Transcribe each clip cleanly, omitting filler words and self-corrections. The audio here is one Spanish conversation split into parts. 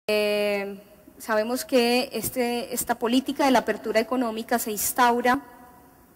Sabemos que esta política de la apertura económica se instaura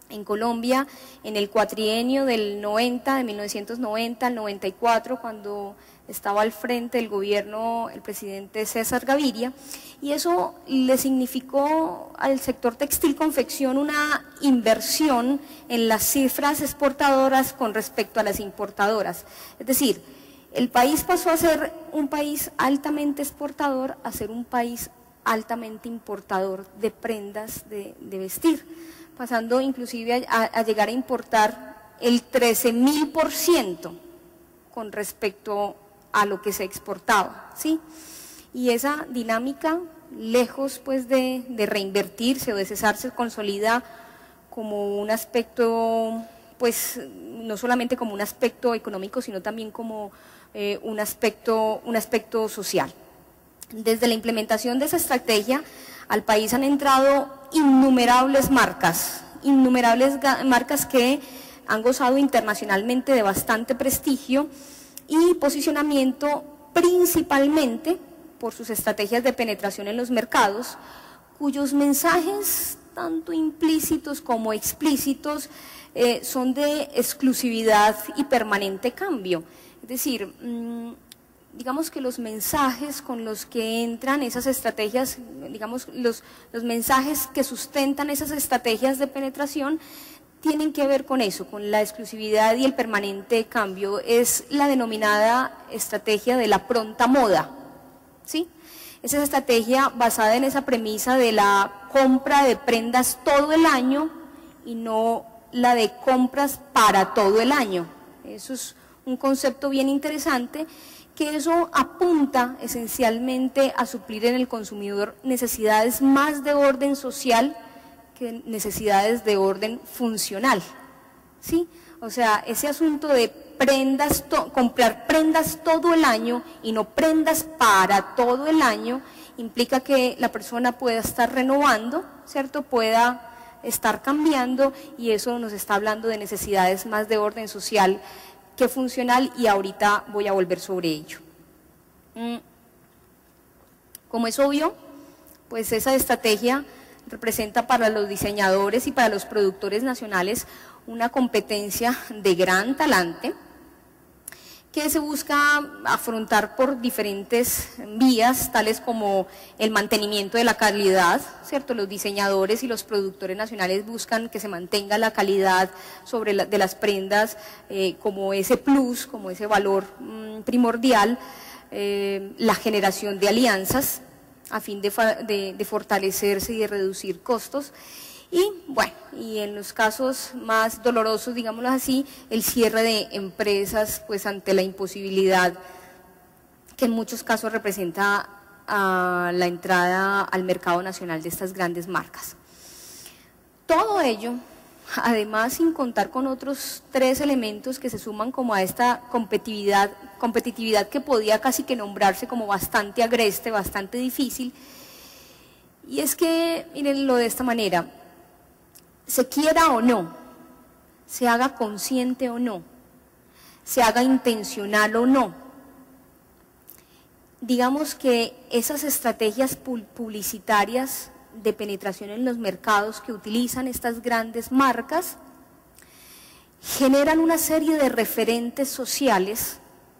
en Colombia en el cuatrienio del 90, de 1990 al 94, cuando estaba al frente del gobierno el presidente César Gaviria, y eso le significó al sector textil-confección una inversión en las cifras exportadoras con respecto a las importadoras. Es decir, el país pasó a ser un país altamente exportador a ser un país altamente importador de prendas de vestir, pasando inclusive a llegar a importar el 13.000% con respecto a lo que se exportaba, ¿sí? Y esa dinámica, lejos pues de reinvertirse o de cesarse, consolida como un aspecto, pues no solamente como un aspecto económico, sino también como un aspecto social. Desde la implementación de esa estrategia, al país han entrado innumerables marcas que han gozado internacionalmente de bastante prestigio y posicionamiento, principalmente por sus estrategias de penetración en los mercados, cuyos mensajes, tanto implícitos como explícitos, son de exclusividad y permanente cambio. Es decir, digamos que los mensajes con los que entran esas estrategias, digamos los mensajes que sustentan esas estrategias de penetración tienen que ver con eso, con la exclusividad y el permanente cambio. Es la denominada estrategia de la pronta moda, ¿sí? Es esa estrategia basada en esa premisa de la compra de prendas todo el año y no la de compras para todo el año. Eso es un concepto bien interesante, que eso apunta esencialmente a suplir en el consumidor necesidades más de orden social que necesidades de orden funcional, ¿sí? O sea, ese asunto de prendas, comprar prendas todo el año y no prendas para todo el año, implica que la persona pueda estar renovando, ¿cierto? Pueda estar cambiando, y eso nos está hablando de necesidades más de orden social que funcional, y ahorita voy a volver sobre ello. Como es obvio, pues esa estrategia representa para los diseñadores y para los productores nacionales una competencia de gran talante que se busca afrontar por diferentes vías, tales como el mantenimiento de la calidad, ¿cierto? Los diseñadores y los productores nacionales buscan que se mantenga la calidad de las prendas como ese plus, como ese valor primordial, la generación de alianzas a fin de fortalecerse y de reducir costos, y bueno, y en los casos más dolorosos, digámoslo así, el cierre de empresas pues ante la imposibilidad que en muchos casos representa la entrada al mercado nacional de estas grandes marcas. Todo ello, además, sin contar con otros tres elementos que se suman como a esta competitividad que podía casi que nombrarse como bastante agreste, bastante difícil, y es que, mírenlo de esta manera, se quiera o no, se haga consciente o no, se haga intencional o no, digamos que esas estrategias publicitarias de penetración en los mercados que utilizan estas grandes marcas generan una serie de referentes sociales,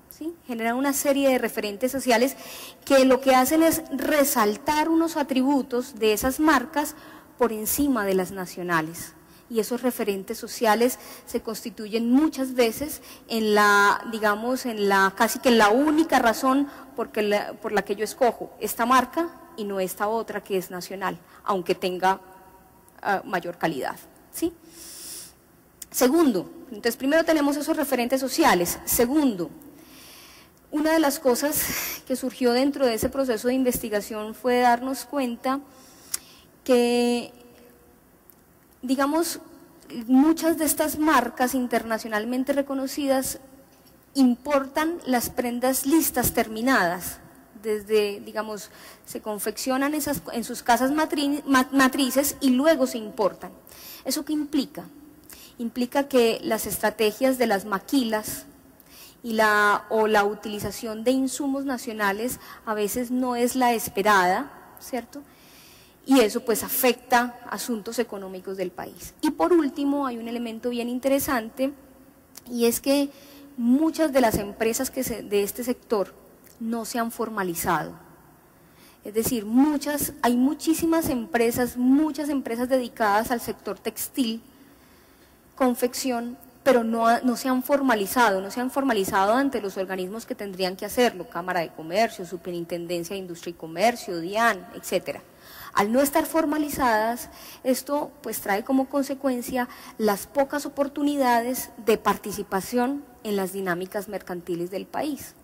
¿sí? Generan una serie de referentes sociales que lo que hacen es resaltar unos atributos de esas marcas por encima de las nacionales, y esos referentes sociales se constituyen muchas veces en casi que en la única razón por la que yo escojo esta marca y no esta otra que es nacional, aunque tenga mayor calidad, ¿sí? Segundo, entonces primero tenemos esos referentes sociales. Segundo, una de las cosas que surgió dentro de ese proceso de investigación fue darnos cuenta que, digamos, muchas de estas marcas internacionalmente reconocidas importan las prendas listas, terminadas, desde, digamos, se confeccionan en sus casas matrices y luego se importan. ¿Eso qué implica? Implica que las estrategias de las maquilas o la utilización de insumos nacionales a veces no es la esperada, ¿cierto? Y eso pues afecta asuntos económicos del país. Y por último hay un elemento bien interesante, y es que muchas de las empresas de este sector no se han formalizado. Es decir, hay muchísimas empresas, muchas empresas dedicadas al sector textil, confección, pero no se han formalizado, ante los organismos que tendrían que hacerlo, Cámara de Comercio, Superintendencia de Industria y Comercio, DIAN, etcétera. Al no estar formalizadas, esto pues trae como consecuencia las pocas oportunidades de participación en las dinámicas mercantiles del país.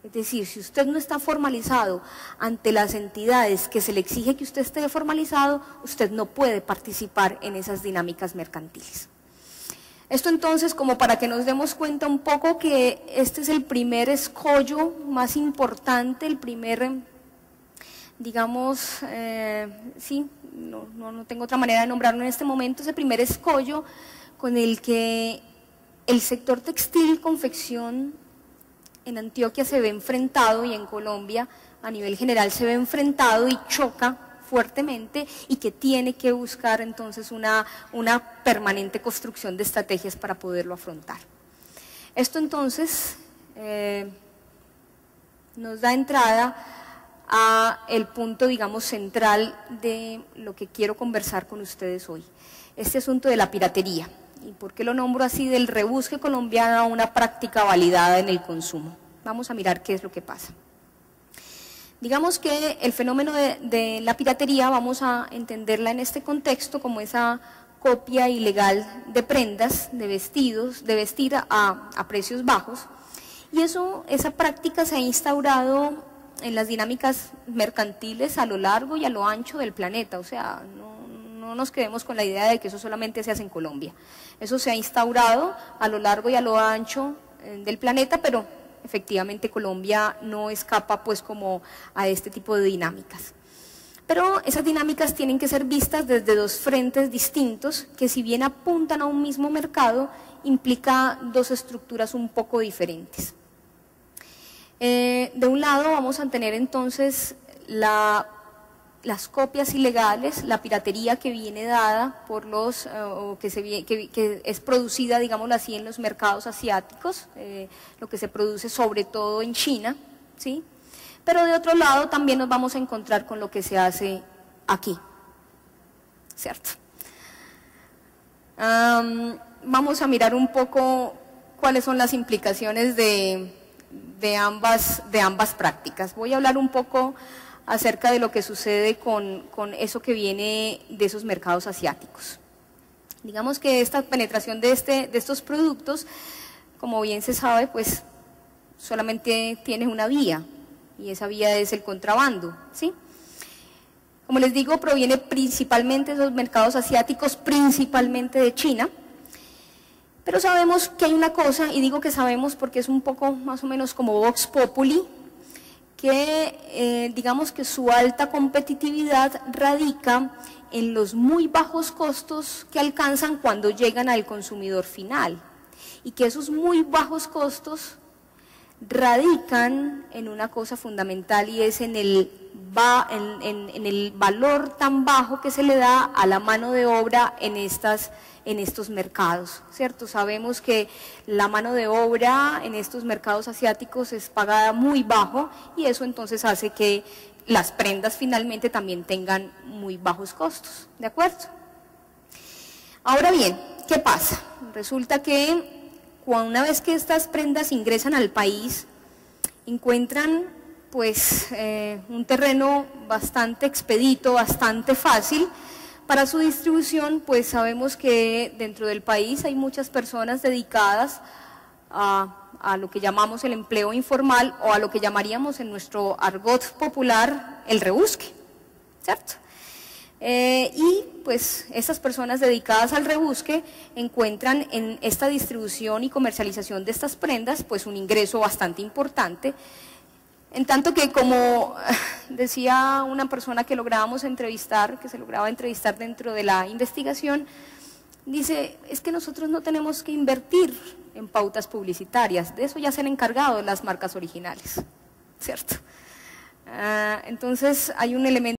Es decir, si usted no está formalizado ante las entidades que se le exige que usted esté formalizado, usted no puede participar en esas dinámicas mercantiles. Esto entonces, como para que nos demos cuenta un poco que este es el primer escollo más importante, el primer, digamos, sí, no tengo otra manera de nombrarlo en este momento, es el primer escollo con el que el sector textil, confección en Antioquia se ve enfrentado, y en Colombia a nivel general se ve enfrentado y choca fuertemente, y que tiene que buscar entonces una permanente construcción de estrategias para poderlo afrontar. Esto entonces nos da entrada a el punto, digamos, central de lo que quiero conversar con ustedes hoy, este asunto de la piratería. ¿Y por qué lo nombro así? Del rebusque colombiano a una práctica validada en el consumo. Vamos a mirar qué es lo que pasa. Digamos que el fenómeno de la piratería vamos a entenderla en este contexto como esa copia ilegal de prendas, de vestidos, de vestir a precios bajos, y esa práctica se ha instaurado en las dinámicas mercantiles a lo largo y a lo ancho del planeta. O sea, no nos quedemos con la idea de que eso solamente se hace en Colombia. Eso se ha instaurado a lo largo y a lo ancho del planeta, pero efectivamente Colombia no escapa pues como a este tipo de dinámicas. Pero esas dinámicas tienen que ser vistas desde dos frentes distintos, que si bien apuntan a un mismo mercado, implica dos estructuras un poco diferentes. De un lado vamos a tener entonces las copias ilegales, la piratería que viene dada por que es producida, digámoslo así, en los mercados asiáticos, lo que se produce sobre todo en China, ¿sí? Pero de otro lado también nos vamos a encontrar con lo que se hace aquí, ¿cierto? Vamos a mirar un poco cuáles son las implicaciones de ambas prácticas. Voy a hablar un poco acerca de lo que sucede con eso que viene de esos mercados asiáticos. Digamos que esta penetración de estos productos, como bien se sabe, pues solamente tiene una vía, y esa vía es el contrabando, ¿sí? Como les digo, proviene principalmente de los mercados asiáticos, principalmente de China. Pero sabemos que hay una cosa, y digo que sabemos porque es un poco más o menos como Vox Populi, que digamos que su alta competitividad radica en los muy bajos costos que alcanzan cuando llegan al consumidor final, y que esos muy bajos costos radican en una cosa fundamental, y es en el valor tan bajo que se le da a la mano de obra en estos mercados, ¿cierto? Sabemos que la mano de obra en estos mercados asiáticos es pagada muy bajo, y eso entonces hace que las prendas finalmente también tengan muy bajos costos, ¿de acuerdo? Ahora bien, ¿qué pasa? Resulta que una vez que estas prendas ingresan al país, encuentran pues un terreno bastante expedito, bastante fácil para su distribución. Pues sabemos que dentro del país hay muchas personas dedicadas a lo que llamamos el empleo informal, o a lo que llamaríamos en nuestro argot popular el rebusque, ¿cierto? Y pues estas personas dedicadas al rebusque encuentran en esta distribución y comercialización de estas prendas pues un ingreso bastante importante, en tanto que, como decía una persona que lográbamos entrevistar, que se lograba entrevistar dentro de la investigación, dice, es que nosotros no tenemos que invertir en pautas publicitarias. De eso ya se han encargado las marcas originales, ¿cierto? Entonces hay un elemento